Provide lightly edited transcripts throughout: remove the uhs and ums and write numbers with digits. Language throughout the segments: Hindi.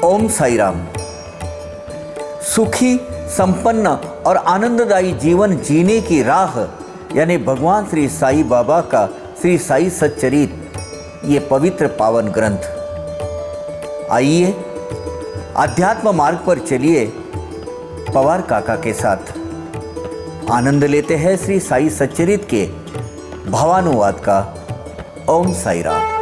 ओम साई राम। सुखी, संपन्न और आनंददायी जीवन जीने की राह यानी भगवान श्री साई बाबा का श्री साई सच्चरित, ये पवित्र पावन ग्रंथ। आइए अध्यात्म मार्ग पर चलिए पवार काका के साथ आनंद लेते हैं श्री साई सच्चरित के भावानुवाद का। ओम साई राम।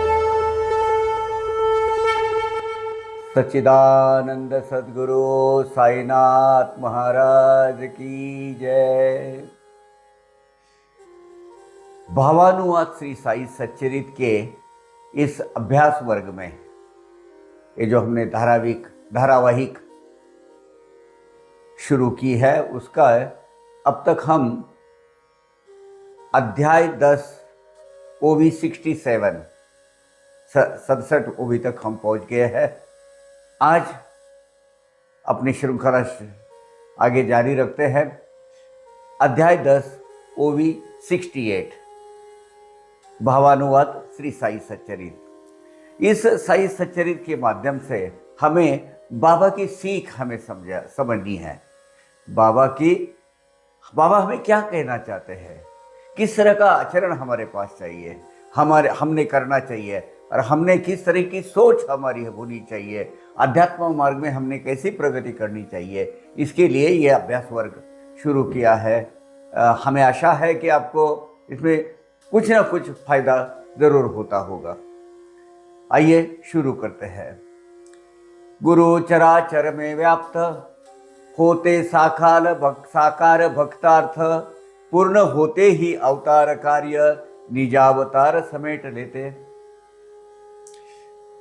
सच्चिदानंद सद्गुरु साईनाथ महाराज की जय। भावानुवाद श्री साई सच्चरित के इस अभ्यास वर्ग में ये जो हमने धारावाहिक शुरू की है, उसका अब तक हम अध्याय 10 OV 67 OV तक हम पहुंच गए हैं। आज अपनी श्रृंखला आगे जारी रखते हैं। अध्याय 10 OV 68 भावानुवाद श्री साई सच्चरित। इस साई सच्चरित के माध्यम से हमें बाबा की सीख हमें समझनी है। बाबा हमें क्या कहना चाहते हैं, किस तरह का आचरण हमारे पास चाहिए, हमने करना चाहिए, और हमने किस तरह की सोच हमारी होनी चाहिए, आध्यात्म मार्ग में हमने कैसी प्रगति करनी चाहिए। इसके लिए ये अभ्यास वर्ग शुरू किया है। हमें आशा है कि आपको इसमें कुछ ना कुछ फायदा जरूर होता होगा। आइए शुरू करते हैं। गुरु चराचर में व्याप्त होते साकार भक्तार्थ, पूर्ण होते ही अवतार कार्य निजावतार समेट लेते।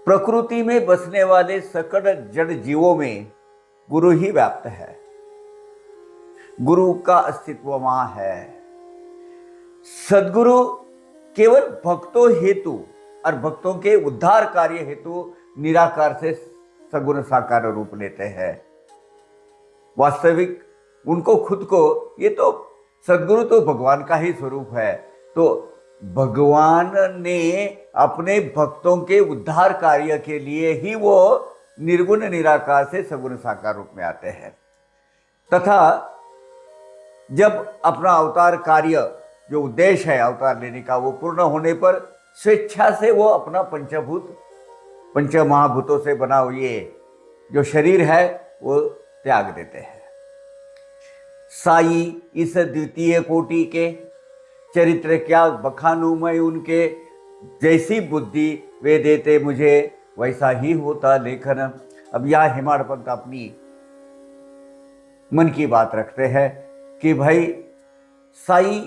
प्रकृति में बसने वाले सकल जड़ जीवों में गुरु ही व्याप्त है। गुरु का अस्तित्व वहां है। सद्गुरु केवल भक्तों हेतु और भक्तों के उद्धार कार्य हेतु निराकार से सगुण साकार रूप लेते हैं। वास्तविक उनको खुद को, ये तो सद्गुरु तो भगवान का ही स्वरूप है, तो भगवान ने अपने भक्तों के उद्धार कार्य के लिए ही वो निर्गुण निराकार से सगुण साकार रूप में आते हैं, तथा जब अपना अवतार कार्य जो उद्देश्य है अवतार लेने का वो पूर्ण होने पर स्वेच्छा से वो अपना पंच महाभूतों से बना ये जो शरीर है वो त्याग देते हैं। साई इस द्वितीय कोटि के चरित्र क्या बखानू मैं उनके, जैसी बुद्धि वे देते मुझे वैसा ही होता लेखन। अब यह हिमाड़ पंत अपनी मन की बात रखते हैं कि भाई साई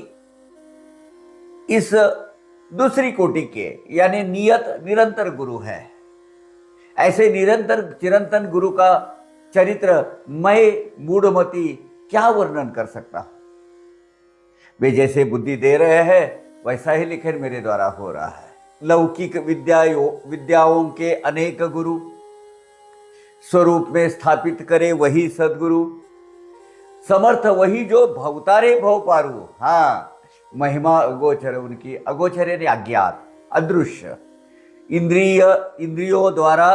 इस दूसरी कोटि के यानी निरंतर गुरु है। ऐसे निरंतर चिरंतन गुरु का चरित्र मैं मूढ़मती क्या वर्णन कर सकता हूं। वे जैसे बुद्धि दे रहे हैं वैसा ही लेखन मेरे द्वारा हो रहा है। लौकिक विद्याओं के अनेक गुरु स्वरूप में स्थापित करे वही सद्गुरु, समर्थ वही जो भवतारे भव पारू। हाँ, महिमा अगोचर उनकी, अगोचर यानी अज्ञात, अदृश्य, इंद्रियों द्वारा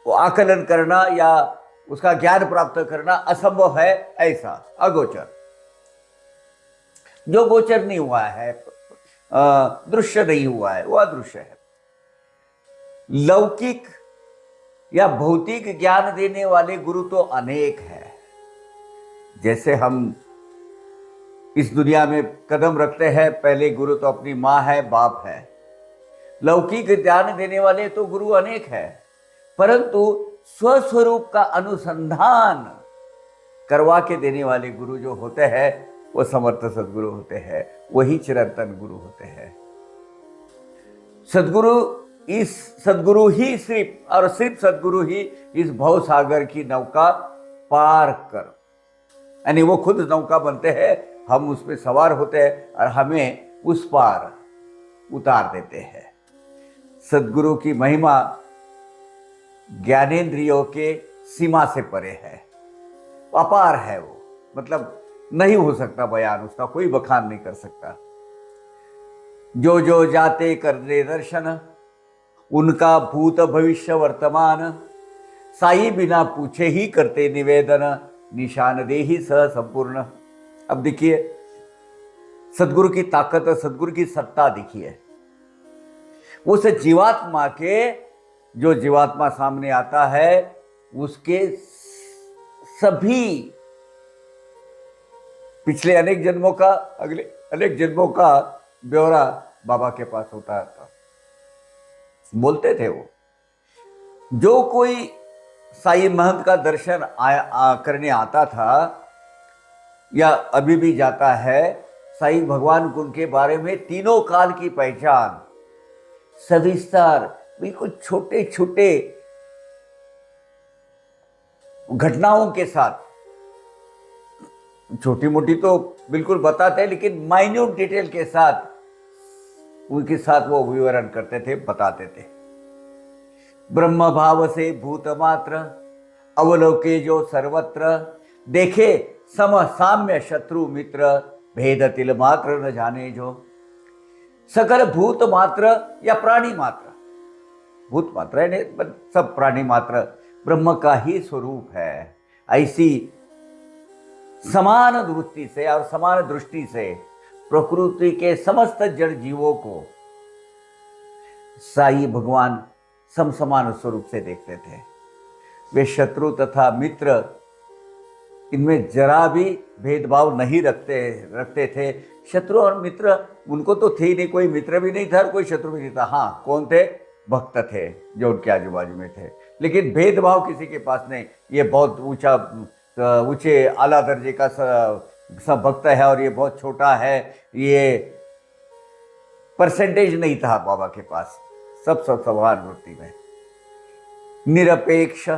वो आकलन करना या उसका ज्ञान प्राप्त करना असंभव है, ऐसा अगोचर जो गोचर नहीं हुआ है, दृश्य नहीं हुआ है, वो अदृश्य है। लौकिक या भौतिक ज्ञान देने वाले गुरु तो अनेक हैं। जैसे हम इस दुनिया में कदम रखते हैं, पहले गुरु तो अपनी माँ है, बाप है। लौकिक ज्ञान देने वाले तो गुरु अनेक है, परंतु स्वस्वरूप का अनुसंधान करवा के देने वाले गुरु जो होते हैं वो समर्थ सद्गुरु होते हैं, वही चिरंतन गुरु होते हैं। सद्गुरु ही सिर्फ सद्गुरु ही इस भव सागर की नौका पार कर, यानी वो खुद नौका बनते हैं, हम उस पर सवार होते हैं और हमें उस पार उतार देते हैं। सद्गुरु की महिमा ज्ञानेंद्रियों के सीमा से परे है, अपार है। वो मतलब नहीं हो सकता बयान, उसका कोई बखान नहीं कर सकता। जो जाते कर दे दर्शन, उनका भूत भविष्य वर्तमान, साई बिना पूछे ही करते निवेदन, निशान दे ही सह संपूर्ण। अब देखिए सदगुरु की ताकत और सदगुरु की सत्ता देखिए। उस जीवात्मा के, जो जीवात्मा सामने आता है उसके सभी पिछले अनेक जन्मों का, अगले अनेक जन्मों का ब्यौरा बाबा के पास होता था। बोलते थे वो, जो कोई साई महंत का दर्शन करने आता था या अभी भी जाता है, साई भगवान गुण के बारे में तीनों काल की पहचान सविस्तार, बिल्कुल छोटे छोटे घटनाओं के साथ, छोटी मोटी तो बिल्कुल बताते हैं लेकिन माइन्यूट डिटेल के साथ उनके साथ वो विवरण करते थे, बताते थे। ब्रह्म भाव से भूत मात्र, अवलोके जो सर्वत्र, देखे सम साम्य शत्रु मित्र, भेद तिल मात्र न जाने जो। सकल भूत मात्र या प्राणी मात्र, भूत मात्र यानी सब प्राणी मात्र ब्रह्म का ही स्वरूप है। ऐसी समान वृत्ति से और समान दृष्टि से प्रकृति के समस्त जड़ जीवों को साई भगवान समसमान स्वरूप से देखते थे। वे शत्रु तथा मित्र इनमें जरा भी भेदभाव नहीं रखते थे। शत्रु और मित्र उनको तो थे ही नहीं, कोई मित्र भी नहीं था और कोई शत्रु भी नहीं था। हाँ, कौन थे? भक्त थे जो उनके आजू बाजू में थे, लेकिन भेदभाव किसी के पास नहीं। ये बहुत ऊंचे आला दर्जे का सब भक्त है और ये बहुत छोटा है, ये परसेंटेज नहीं था बाबा के पास। सब समान वृत्ति में निरपेक्ष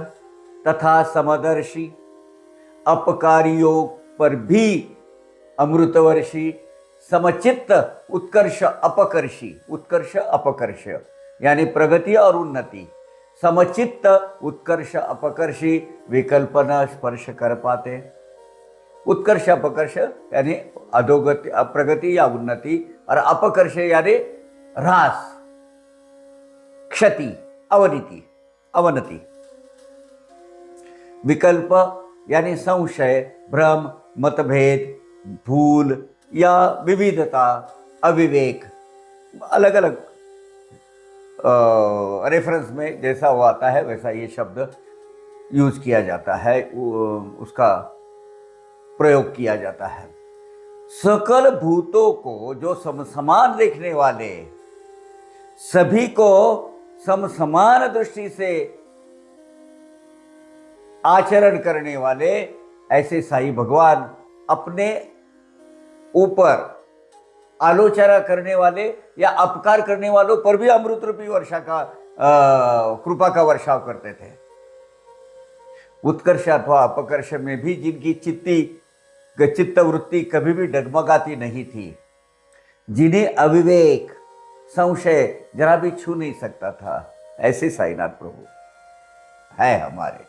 तथा समदर्शी, अपकारियों पर भी अमृतवर्षी, समचित्त उत्कर्ष अपकर्षी, उत्कर्ष अपकर्ष यानी प्रगति और उन्नति, समचित्त उत्कर्ष अपकर्षी, विकल्प न स्पर्श कर पाते। उत्कर्ष अपकर्ष यानी अधोगति, प्रगति या उन्नति, और अपकर्ष यानी ह्रास, क्षति, अवनति। विकल्प यानी संशय, भ्रम, मतभेद, भूल या विविधता, अविवेक, अलग अलग रेफरेंस में जैसा वो आता है वैसा ये शब्द यूज किया जाता है, उसका प्रयोग किया जाता है। सकल भूतों को जो समसमान देखने वाले, सभी को समसमान दृष्टि से आचरण करने वाले, ऐसे साईं भगवान अपने ऊपर आलोचना करने वाले या अपकार करने वालों पर भी अमृत रूपी वर्षा का कृपा का वर्षाव करते थे। उत्कर्ष अथवा अपकर्ष में भी जिनकी चित्त वृत्ति कभी भी डगमगाती नहीं थी, जिन्हें अविवेक, संशय जरा भी छू नहीं सकता था, ऐसे साईनाथ प्रभु है हमारे।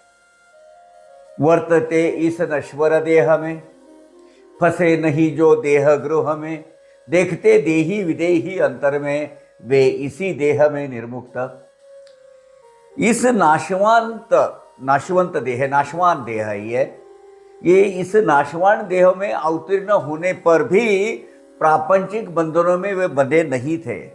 वर्तते इस नश्वर देह में, फंसे नहीं जो देह गृह में, देखते देही विदेही अंतर में, वे इसी देह में निर्मुक्त। इस नाशवंत देह, नाशवान देह ये इस नाशवान देह में अवतीर्ण होने पर भी प्रापंचिक बंधनों में वे बंधे नहीं थे।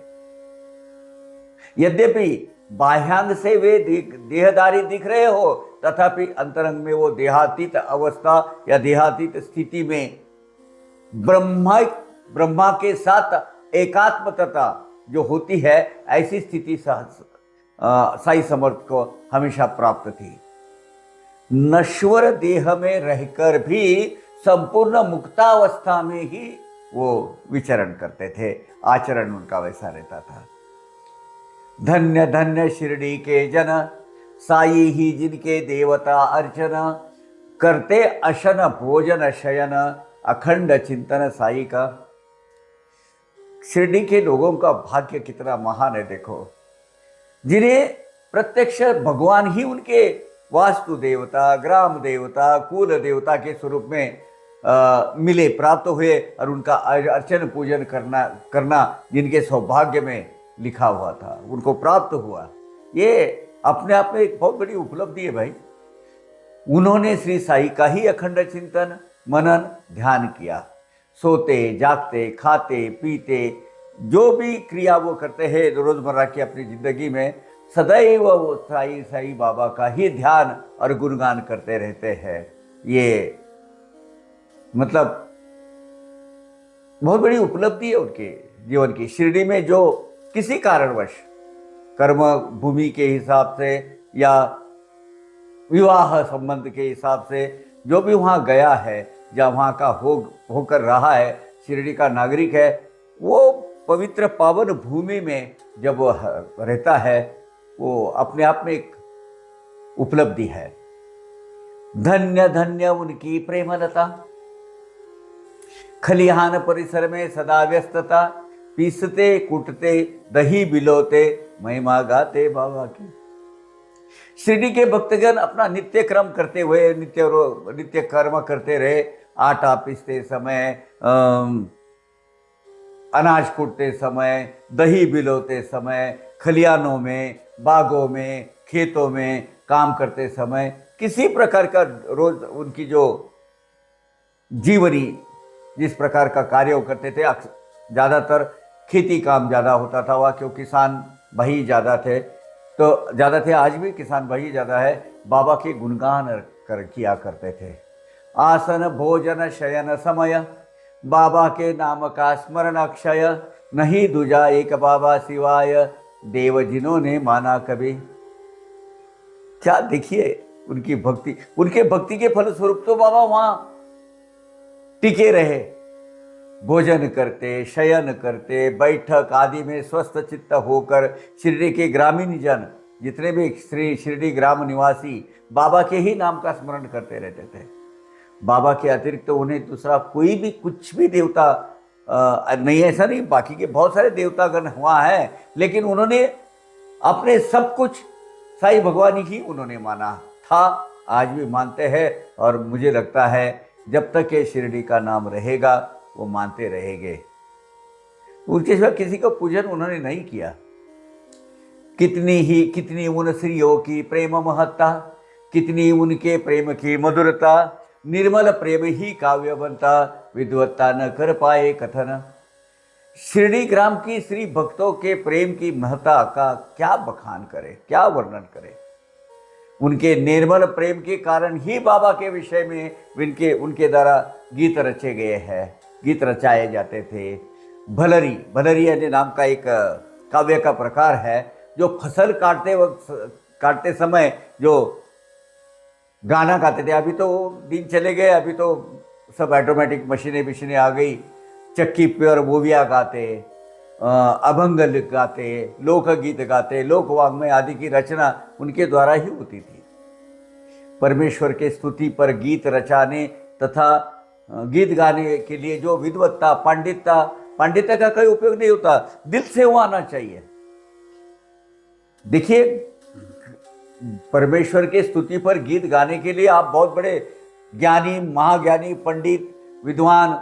यद्यपि बाह्यांग से वे देहधारी दिख रहे हो, तथापि अंतरंग में वो देहातीत अवस्था या देहातीत स्थिति में ब्रह्मा के साथ एकात्मता जो होती है, ऐसी स्थिति साई समर्थ को हमेशा प्राप्त थी। नश्वर देह में रहकर भी संपूर्ण मुक्तावस्था में ही वो विचरण करते थे, आचरण उनका वैसा रहता था। धन्य धन्य शिरडी के जन, साई ही जिनके देवता अर्चना, करते अशन भोजन शयन, अखंड चिंतन साई का। शिरडी के लोगों का भाग्य कितना महान है देखो, जिन्हें प्रत्यक्ष भगवान ही उनके वास्तु देवता, ग्राम देवता, कुल देवता के स्वरूप में मिले, प्राप्त हुए, और उनका अर्चन पूजन करना जिनके सौभाग्य में लिखा हुआ था, उनको प्राप्त हुआ। ये अपने आप में एक बहुत बड़ी उपलब्धि है भाई। उन्होंने श्री साई का ही अखंड चिंतन मनन ध्यान किया। सोते जागते खाते पीते जो भी क्रिया वो करते हैं रोजमर्रा की अपनी जिंदगी में, सदैव वो साई साई बाबा का ही ध्यान और गुणगान करते रहते हैं। ये मतलब बहुत बड़ी उपलब्धि है उनके जीवन की। शिरडी में जो किसी कारणवश कर्म भूमि के हिसाब से या विवाह संबंध के हिसाब से जो भी वहाँ गया है, जहाँ वहाँ का होकर रहा है, शिरडी का नागरिक है, वो पवित्र पावन भूमि में जब वो रहता है, वो अपने आप में एक उपलब्धि है। धन्य धन्य उनकी प्रेमलता, खलिहान परिसर में सदा व्यस्तता, पीसते कूटते दही बिलोते महिमा गाते बाबा की। शिरडी के भक्तजन अपना नित्य क्रम करते हुए नित्य कर्म करते रहे। आटा पीसते समय, अनाज कूटते समय, दही बिलोते समय, खलिहानों में, बागों में, खेतों में काम करते समय किसी प्रकार का रोज उनकी जो जीवनी जिस प्रकार का कार्य वो करते थे, ज़्यादातर खेती काम ज़्यादा होता था वहाँ, क्योंकि किसान भाई ज़्यादा थे, तो ज़्यादा थे, आज भी किसान भाई ज़्यादा है। बाबा के गुणगान किया करते थे। आसन भोजन शयन समय, बाबा के नाम का स्मरण अक्षय, नहीं दूजा एक बाबा सिवाय, देव जिन्होंने माना कभी। क्या देखिए उनकी भक्ति, उनके भक्ति के फलस्वरूप तो बाबा वहां टिके रहे। भोजन करते, शयन करते, बैठक आदि में स्वस्थ चित्त होकर शिरडी के ग्रामीण जन, जितने भी श्री शिरडी ग्राम निवासी बाबा के ही नाम का स्मरण करते रहते थे। बाबा के अतिरिक्त तो उन्हें दूसरा कोई भी कुछ भी देवता नहीं, ऐसा नहीं, बाकी के बहुत सारे देवतागण हुआ है, लेकिन उन्होंने अपने सब कुछ साईं भगवान ही उन्होंने माना था, आज भी मानते हैं। और मुझे लगता है जब तक ये शिरडी का नाम रहेगा वो मानते रहेंगे। उनके सिवा किसी का पूजन उन्होंने नहीं किया। कितनी उन श्रीयों की प्रेम महत्ता, कितनी उनके प्रेम की मधुरता, निर्मल प्रेम ही काव्य बनता, विद्वत्ता न कर पाए कथन। शिरडी ग्राम की श्री भक्तों के प्रेम की महत्ता का क्या बखान करे, क्या वर्णन करे। उनके निर्मल प्रेम के कारण ही बाबा के विषय में उनके द्वारा गीत रचे गए हैं, गीत रचाए जाते थे। भलरी यानी नाम का एक काव्य का प्रकार है, जो फसल काटते समय जो गाना गाते थे। अभी तो दिन चले गए, अभी तो सब ऑटोमेटिक मशीनें आ गई। चक्की पर मूवियाँ गाते, अभंग गाते, लोकगीत गाते, लोकवाङ्मय आदि की रचना उनके द्वारा ही होती थी। परमेश्वर के स्तुति पर गीत रचाने तथा गीत गाने के लिए जो विद्वत्ता, पांडित्य का कोई उपयोग नहीं होता, दिल से वो आना चाहिए। देखिए, परमेश्वर के स्तुति पर गीत गाने के लिए आप बहुत बड़े ज्ञानी, महाज्ञानी, पंडित, विद्वान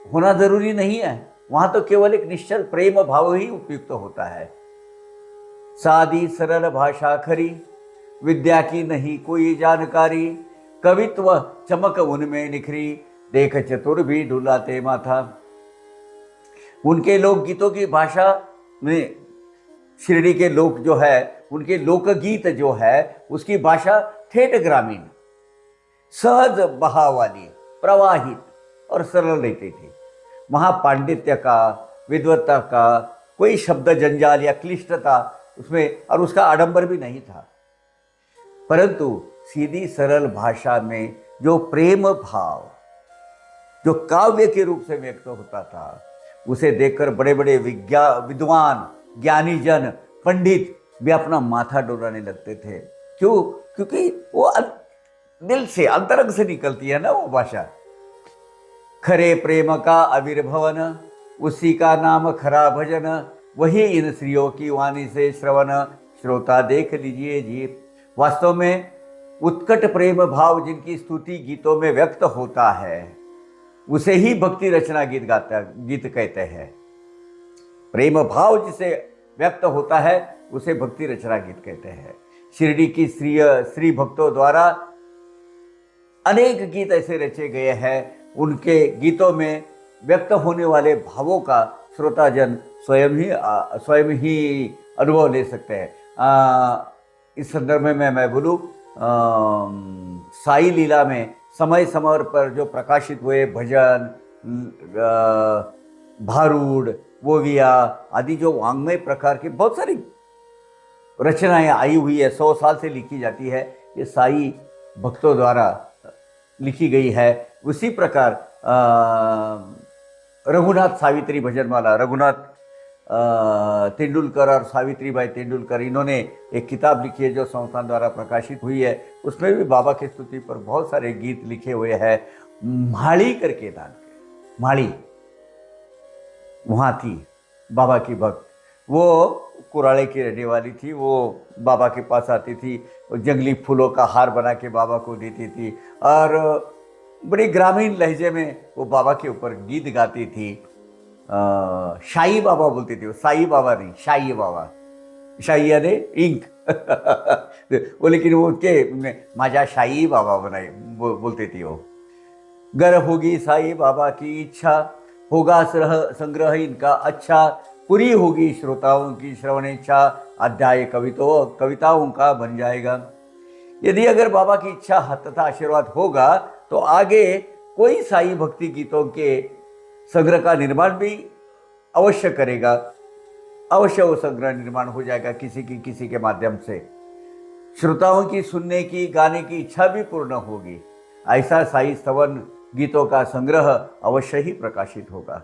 होना जरूरी नहीं है। वहां तो केवल एक निश्चल प्रेम भाव ही उपयुक्त होता है। सादी सरल भाषा खरी, विद्या की नहीं कोई जानकारी, कवित्व चमक उनमें निखरी, देख चतुर भी डुलाते माथा। उनके लोकगीतों की भाषा में शिरडी के लोक जो है, उनके लोकगीत जो है, उसकी भाषा ठेठ ग्रामीण, सहज बहाव वाली, प्रवाहित और सरल रहती थी। वहाँ पांडित्य का, विद्वत्ता का कोई शब्द जंजाल या क्लिष्टता उसमें और उसका आडंबर भी नहीं था, परंतु सीधी सरल भाषा में जो प्रेम भाव जो काव्य के रूप से व्यक्त होता था, उसे देखकर बड़े बड़े विद्वान, ज्ञानी जन, पंडित भी अपना माथा डोलाने लगते थे। क्यों? क्योंकि वो दिल से, अंतरंग से निकलती है ना वो भाषा। खरे प्रेम का आविर्भवन, उसी का नाम खरा भजन, वही इन श्रीयों की वाणी से श्रवण, श्रोता देख लीजिए जी। वास्तव में उत्कट प्रेम भाव जिनकी स्तुति गीतों में व्यक्त होता है, उसे ही भक्ति रचना गीत कहते हैं। प्रेम भाव जिसे व्यक्त होता है उसे भक्ति रचना गीत कहते हैं। शिरडी की श्री भक्तों द्वारा अनेक गीत ऐसे रचे गए हैं, उनके गीतों में व्यक्त होने वाले भावों का श्रोताजन स्वयं ही अनुभव ले सकते हैं। इस संदर्भ में मैं बोलूँ, साई लीला में समय समय पर जो प्रकाशित हुए भजन, भारूड, वोविया आदि जो वाङ्मय प्रकार की बहुत सारी रचनाएं आई हुई है, 100 साल से लिखी जाती है, ये साई भक्तों द्वारा लिखी गई है। उसी प्रकार रघुनाथ सावित्री भजनमाला, रघुनाथ तेंदुलकर और सावित्रीबाई तेंदुलकर, इन्होंने एक किताब लिखी है जो संस्थान द्वारा प्रकाशित हुई है। उसमें भी बाबा की स्तुति पर बहुत सारे गीत लिखे हुए हैं। माड़ी करके नाम के, माड़ी वहाँ थी बाबा की भक्त, वो कुराड़े की रहने वाली थी। वो बाबा के पास आती थी, वो जंगली फूलों का हार बना के बाबा को देती थी और बड़ी ग्रामीण लहजे में वो बाबा के ऊपर गीत गाती थी। शाही बाबा बोलती थी वो, साई बाबा नहीं, शाही बाबा, शाही यानी इंक वो, लेकिन वो उसके माझा शाही बाबा बनाई बोलती थी वो। गर होगी साई बाबा की इच्छा, होगा संग्रह इनका अच्छा, पूरी होगी श्रोताओं की श्रवण इच्छा, अध्याय कविताओं का बन जाएगा। यदि अगर बाबा की इच्छा तथा आशीर्वाद होगा तो आगे कोई साई भक्ति गीतों के संग्रह का निर्माण भी अवश्य करेगा। अवश्य वो संग्रह निर्माण हो जाएगा किसी के माध्यम से। श्रोताओं की सुनने की, गाने की इच्छा भी पूर्ण होगी। ऐसा साई स्तवन गीतों का संग्रह अवश्य ही प्रकाशित होगा।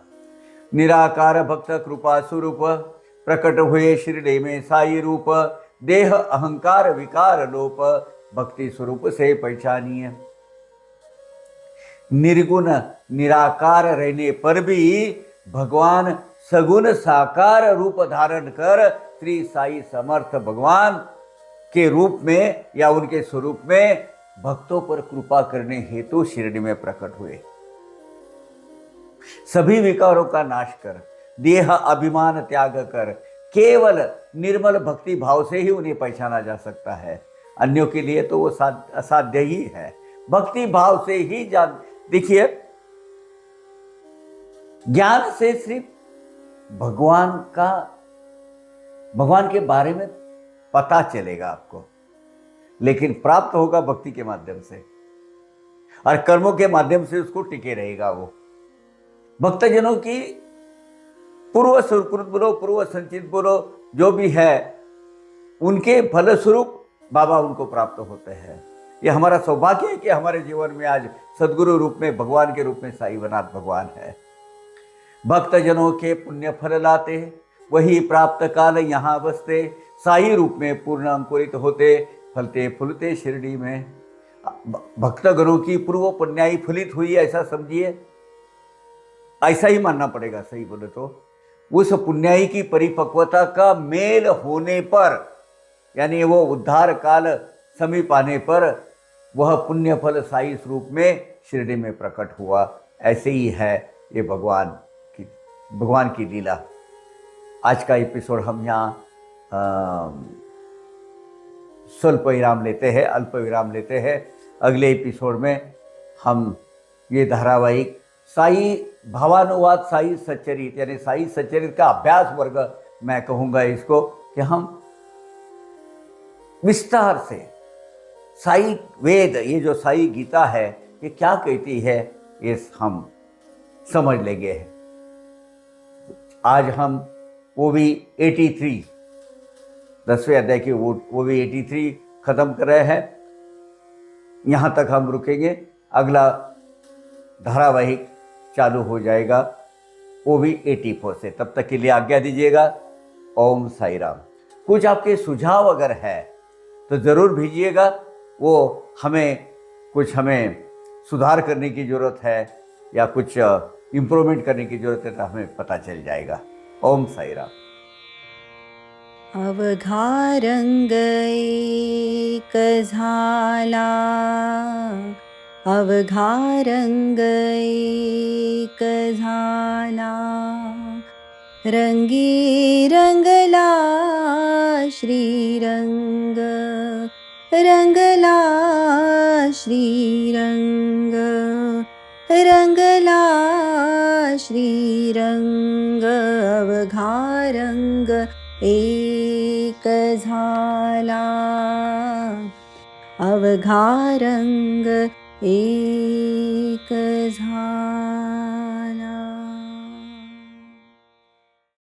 निराकार भक्त कृपा स्वरूप, प्रकट हुए शिरडी में साई रूप, देह अहंकार विकार लोप, भक्ति स्वरूप से पहचानिए। निर्गुण निराकार रहने पर भी भगवान सगुण साकार रूप धारण कर श्री साई समर्थ भगवान के रूप में या उनके स्वरूप में भक्तों पर कृपा करने हेतु शिरडी में प्रकट हुए। सभी विकारों का नाश कर, देह अभिमान त्याग कर, केवल निर्मल भक्ति भाव से ही उन्हें पहचाना जा सकता है। अन्यों के लिए तो वो असाध्य ही है। भक्ति भाव से ही जान, देखिए, ज्ञान से सिर्फ भगवान के बारे में पता चलेगा आपको, लेकिन प्राप्त होगा भक्ति के माध्यम से और कर्मों के माध्यम से उसको टिके रहेगा। वो भक्तजनों की पूर्व सुकृत बोलो, पूर्व संचित बोलो, जो भी है, उनके फलस्वरूप बाबा उनको प्राप्त होते हैं। ये हमारा सौभाग्य है कि हमारे जीवन में आज सद्गुरु रूप में, भगवान के रूप में साईनाथ भगवान है। भक्तजनों के पुण्य फल लाते, वही प्राप्त काल यहाँ बसते, साई रूप में पूर्ण अंकुरित होते, फलते फूलते शिरडी में। भक्तगणों की पूर्व पुण्याई फलित हुई, ऐसा समझिए, ऐसा ही मानना पड़ेगा। सही बोले तो उस पुण्याई की परिपक्वता का मेल होने पर, यानी वो उद्धार काल समीप आने पर, वह पुण्य फल साई स्वरूप में शिरडी में प्रकट हुआ। ऐसे ही है ये भगवान की लीला। आज का एपिसोड हम यहाँ स्वल्प विराम लेते हैं, अल्प विराम लेते हैं। अगले एपिसोड में हम ये धारावाहिक साई भावानुवाद, साई सच्चरित, यानी साई सच्चरित का अभ्यास वर्ग मैं कहूँगा इसको, कि हम विस्तार से साई वेद, ये जो साई गीता है, ये क्या कहती है, ये हम समझ लेंगे। आज हम ओवी 83, 10वें अध्याय की ओवी 83 खत्म कर रहे हैं। यहाँ तक हम रुकेंगे। अगला धारावाहिक चालू हो जाएगा ओवी 84 से। तब तक के लिए आज्ञा दीजिएगा। ओम साई राम। कुछ आपके सुझाव अगर है तो ज़रूर भेजिएगा। वो हमें सुधार करने की ज़रूरत है या कुछ इम्प्रूवमेंट करने की ज़रूरत है तो हमें पता चल जाएगा। ओम साई राम। अवघारंग एक झाला, अवघारंग एक झाला, रंगी रंगला श्रीरंग, रंगला श्रीरंग, रंगला श्रीरंग, अवघा रंग एक झाला, अवघा रंग एक झाला.